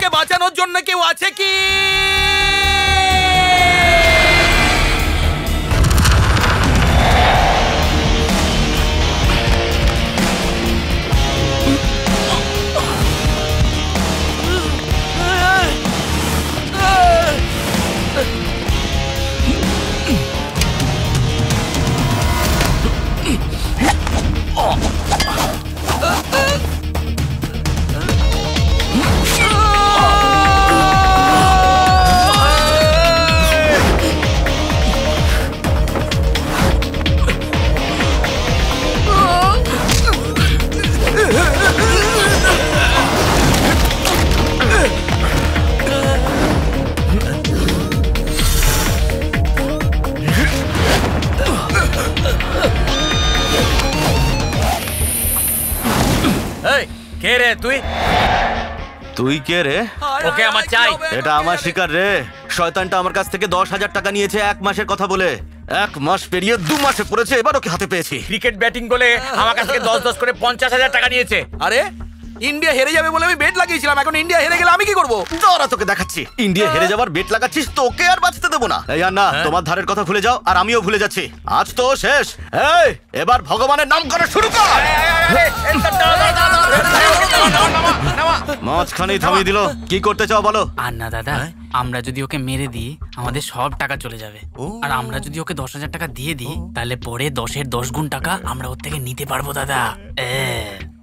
আমাকে বাঁচানোর জন্য কেউ আছে কি? কে রে তুই? তুই কে রে? ওকে আমার চাই। এটা আমার শিকার রে। শয়তানটা আমার কাছ থেকে 10,000 টাকা নিয়েছে 1 মাসের কথা বলে। 1 মাস পেরিয়ে 2 মাসে পড়েছে, এবার ওকে হাতে পেয়েছি। ক্রিকেট ব্যাটিং বলে আমার কাছ থেকে 10 করে 50,000 টাকা নিয়েছে। আরে ইন্ডিয়া হেরে যাবে বলে আমি বেট লাগিয়েছিলাম, এখন ইন্ডিয়া হেরে গেলে আমি কি করব? দাঁড়া তোকে দেখাচ্ছি। ইন্ডিয়া হেরে যাবার বেট লাগাচ্ছিস, তোকে আর বাঁচতে দেবো না। এই আন্না, তোমার ধারের কথা ভুলে যাও আর আমিও ভুলে যাচ্ছি। আজ তো শেষ। এই এবার ভগবানের নাম করা শুরু কর। মাঝখানেই থামিয়ে দিল। কি করতে চাও বলো? আন্না দাদা, আমরা যদি ওকে মেরে দিই আমাদের সব টাকা চলে যাবে, আর আমরা যদি ওকে 10,000 টাকা দিয়ে দিই তাহলে পরে 10-এর 10 গুণ টাকা আমরা ওর থেকে নিতে পারবো দাদা।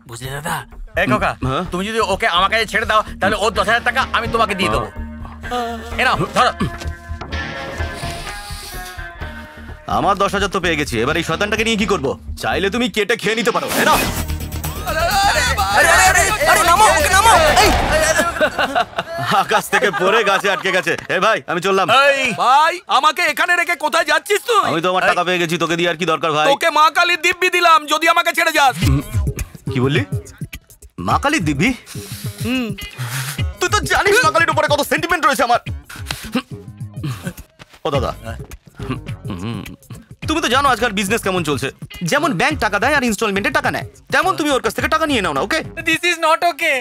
বুঝলে দাদা? এই খোকা, তুমি যদি ওকে আমার কাছে ছেড়ে দাও তাহলে ওর 10,000 টাকা আমি তোমাকে দিয়ে দেবো। এ নাও ধরো। আমার 10,000 তো পেয়ে গেছি, এবার এই শয়তানটাকে নিয়ে কি করবো? চাইলে তুমি কেটে খেয়ে নিতে পারো। এ নাও। আকাশ থেকে পড়ে গাছে আটকে গেছে। এ ভাই আমি চললাম। ভাই আমাকে এখানে রেখে কোথায় যাচ্ছিস তুই? আমি তো আমার টাকা পেয়ে গেছি, তোকে দিয়ে আর কি দরকার ভাই? তোকে মা কালীর দিব্যি দিলাম, যদি আমাকে ছেড়ে যাস। কি বললি? মা কালীর দিব্যি? তুই তো জানিস মা কালীর উপরে কত সেন্টিমেন্ট রয়েছে আমার। ও দাদা, তুমি তো জানো আজকাল বিজনেস কেমন চলছে। যেমন ব্যাংক টাকা দেয় আর ইনস্টলমেন্টে টাকা নেয়, তেমন তুমি ওর কাছ থেকে টাকা নিয়ে নাও না। Okay? This is not okay.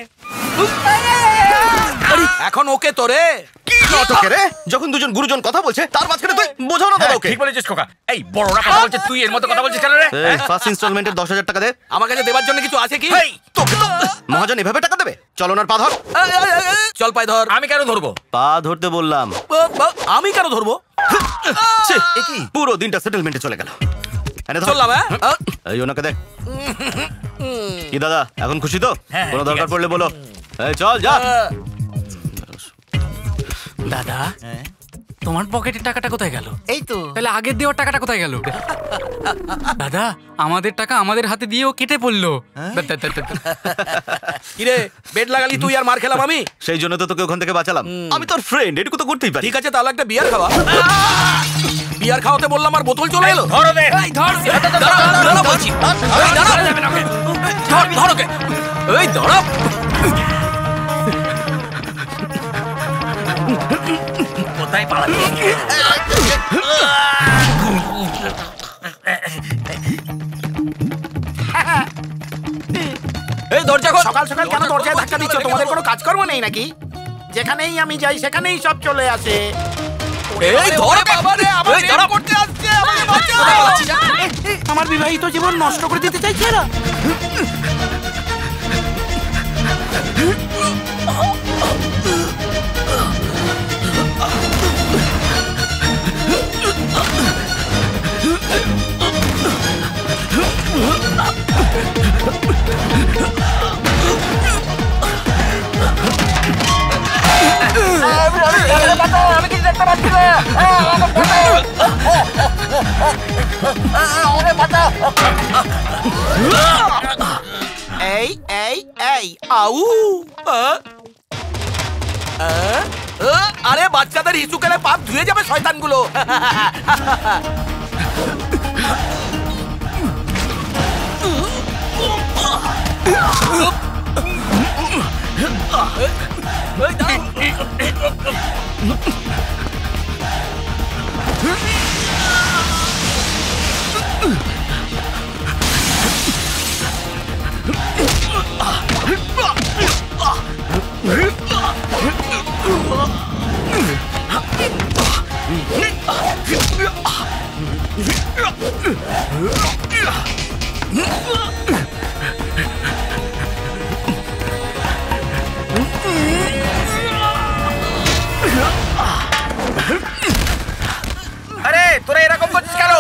এখন ওকে তো রে? কি নট ওকে রে? যখন দুজন গুরুজন কথা বলছে তার মাঝখানে তুই বোঝাও না দাদা ওকে। ঠিক বলেছিস খোকা। এই বড়রা কথা বলছে, তুই এর মতো কথা বলছিস কেন রে? এই ফার্স্ট ইনস্টলমেন্টের 10,000 টাকা দে। আমার কাছে দেবার জন্য কিছু আছে কি? তোকে তো মহাজন এভাবে টাকা দেবে? চল ওনার পা ধর। চল পায়ে ধর। আমি কেন ধরবো? পা ধরতে বললাম। আমি কেন ধরবো? পুরো দিনটা সেটেলমেন্টে চলে গেল। চললাম। এই ওনাকে দে। কি দাদা এখন খুশি তো? কোনো দরকার পড়লে বলো। এই চল যা। দাদা তোমার পকেটের টাকাটা কোথায় গেল? এই তো। তাহলে আগের দেওয়ার টাকাটা কোথায় গেল? দাদা আমাদের টাকা আমাদের হাতে দিয়েও কেটে পড়লো। কিরে বেড লাগালি তুই আর মার খেলাম আমি? সেই জন্য তো তোকে ওখান থেকে বাঁচালাম। আমি তোর ফ্রেন্ড, এটুকু তো করতেই পারি। ঠিক আছে তাহলে একটা বিয়ার খাওয়া। বিয়ার খাওয়াতে বললাম আর বোতল চলে এলো। ধরো দে। এই ধর। দাঁড়া বলছি। এই দাঁড়া। ধর ওকে। এই ধরো। কোথায় পালাবি? এই দরজা খোল। সকাল সকাল কেন দরজায় ধাক্কা দিচ্ছ? তোমাদের কোনো কাজকর্ম নেই নাকি? যেখানেই আমি যাই সেখানেই সব চলে আসে। এই ধর বাবা রে, আমার ধরা করতে আসছে, আমাকে বাঁচাও। আমার বিবাহিত জীবন নষ্ট করে দিতে চাইছে এরা। আমি কিছু দেখতে পাচ্ছি না। এই এই এই আউ। আরে বাচ্চাদের ইস্যু কেলে পাপ ধুয়ে যাবে শয়তানগুলো। আরে তোরা এরকম করছিস কেন?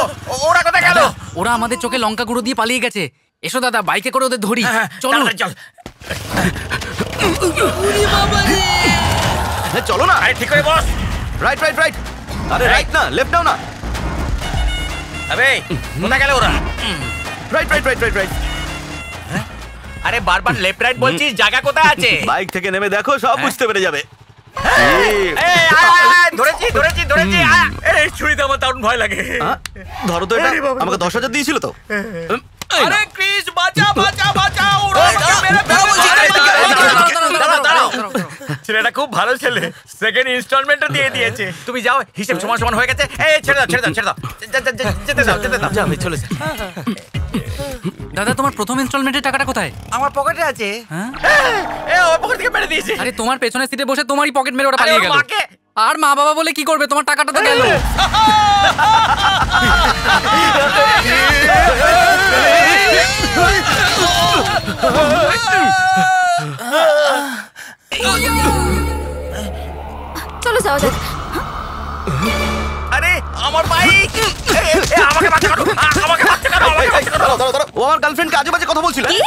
ওরা কোথায় গেল? ওরা আমাদের চোখে লঙ্কা গুঁড়ো দিয়ে পালিয়ে গেছে। এসো দাদা, বাইকে করে ওদের ধরি। চলো চল। চলো না। আরে ঠিক করে বস। Right right right. আরে রাইট না, লেফট নাও না। আবে কোথায় গেল ওরা? Right right right right right. আরে বারবার লেফট রাইট বলছিস, জায়গা কোথায় আছে? বাইক থেকে নেমে দেখো, সব বুঝতে পেরে যাবে। ধরেছি। এই ছুরিতে আমার দারুণ ভয় লাগে। ধরো তো এটা। আমাকে 10,000 দিয়েছিল তো। আরে ক্রিস, বাঁচা ওরা আমাকে মেরে দাঁড়াও। ছেলেটা খুব ভালো ছেলে, সেকেন্ড ইনস্টলমেন্টও দিয়ে দিয়েছে। তুমি যাও, হিসেব সমান সমান হয়ে গেছে। এই ছেড়ে দাও যেতে দাও যাও, আমি চলে যাই। দাদা, তোমার প্রথম ইনস্টলমেন্টের টাকাটা কোথায়? আমার পকেটে আছে। হ্যাঁ? ওর পকেট থেকে মেরে দিয়েছে। আরে তোমার পেছনের সিটে বসে তোমারই পকেট মেরে ওটা পালিয়ে গেল। মাকে আর মা বাবা বলে কি করবে? তোমার টাকাটা তো গেল। চলো যাওয়া যাক। আরে আমার বাইক, আমাকে বাঁচা করো। ও আমার গার্লফ্রেন্ডকে আজে বাজে কথা বলছিল। কি?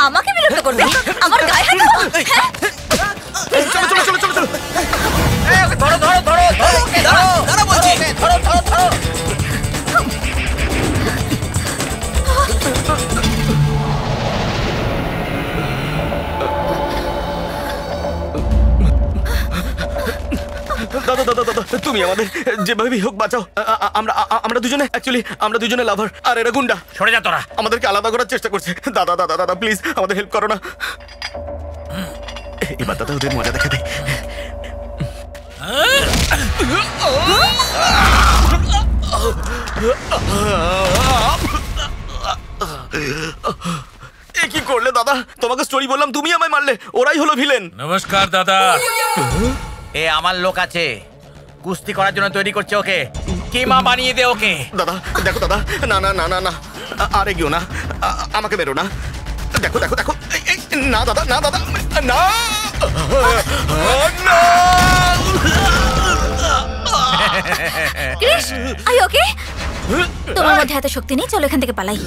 আমাকে বিরক্ত করবে? আমার গায়ে হাত দেবো? হ্যাঁ? চলো চলো চলো চলো চলো। ধরো বলছি। ধরো। দাদা তুমি আমাদের যেভাবে হোক বাঁচাও। আমরা দুজনে অ্যাকচুয়ালি আমরা দুজনে লাভার, আর এরা গুন্ডা। সরে যা তোরা। আমাদেরকে আলাদা করার চেষ্টা করছে। দাদা প্লিজ আমাদের হেল্প করো না। এবার দাদা ওদের মজা দেখাবে। এ কি করলে দাদা? তোমাকে স্টোরি বললাম, তুমি আমায় মারলে। ওরাই হলো ভিলেন। নমস্কার দাদা। এ আমার লোক আছে, কুস্তি করার জন্য তৈরি করছে ওকে। কিমা বানিয়ে দে ওকে। দাদা দেখো দাদা, না আরে গিও না, আমাকে মেরো না। দেখো না দাদা, না ক্রিস, আই ওকে? তোমার মধ্যে এত শক্তি নেই, চলো এখান থেকে পালাই।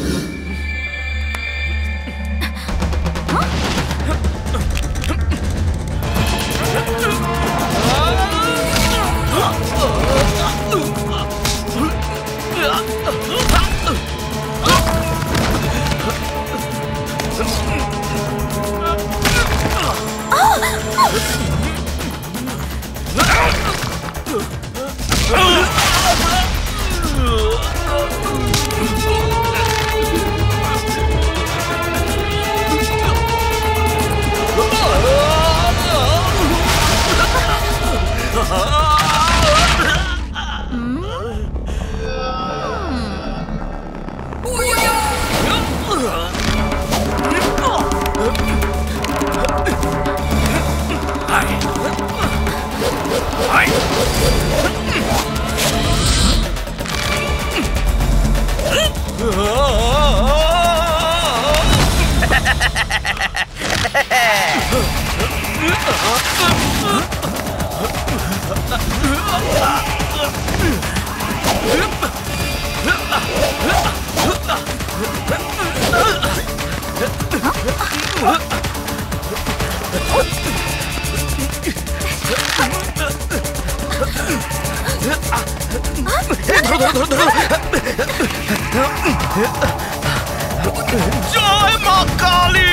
জয় মা কালী।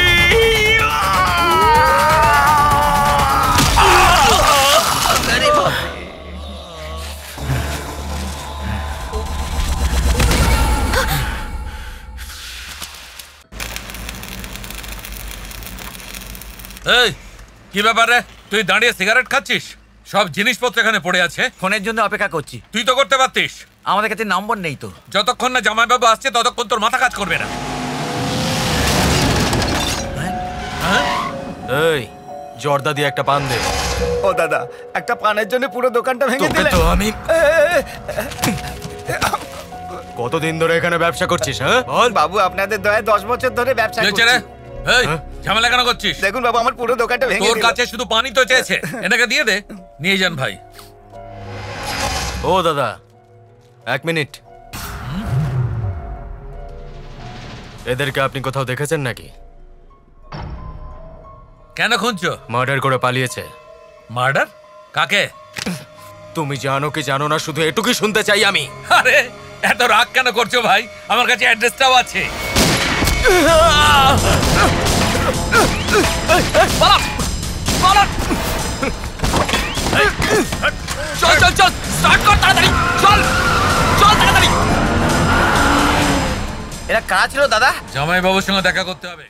এই কি ব্যাপার রে? তুই দাঁড়িয়ে সিগারেট খাচ্ছিস? সব জিনিসপত্র এখানে পড়ে আছে। ফোনের জন্য অপেক্ষা করছি। তুই তো করতে পারতিস। আমাদের কাছে নম্বর নেই তো। যতক্ষণ না জামাইবাবু আসছে ততক্ষণ তোর মাথা কাজ করবে না। এই জর্দা দিয়ে একটা পান দে। ও দাদা, একটা পানের জন্য পুরো দোকানটা ভেঙে দিলে। তো আমি কতদিন ধরে এখানে ব্যবসা করছিস? হ্যাঁ বল। বাবু আপনাদের দয়ায় 10 বছর ধরে ব্যবসা কি হয়েছে রে? করছি। এই ঝামেলা কেন করছিস? দেখুন বাবু আমার পুরো দোকানটা ভেঙে তোর দিল। কাছে শুধু পানি তো চেয়েছে, এনাকে দিয়ে দে। নিয়ে যান ভাই। ও দাদা, 1 মিনিট। এদেরকে আপনি কোথাও দেখেছেন নাকি? কেন খুঁজছো? মার্ডার করে পালিয়েছে। মার্ডার? কাকে? তুমি জানো কি জানো না, শুধু এটুকুই শুনতে চাই আমি। আরে এত রাগ কেন করছো ভাই? আমার কাছে অ্যাড্রেসটাও আছে। চল চল চল, স্টার্ট কর তাড়াতাড়ি, চল চল তাড়াতাড়ি। এরা কারা ছিল দাদা? জামাই বাবুর সঙ্গে দেখা করতে হবে।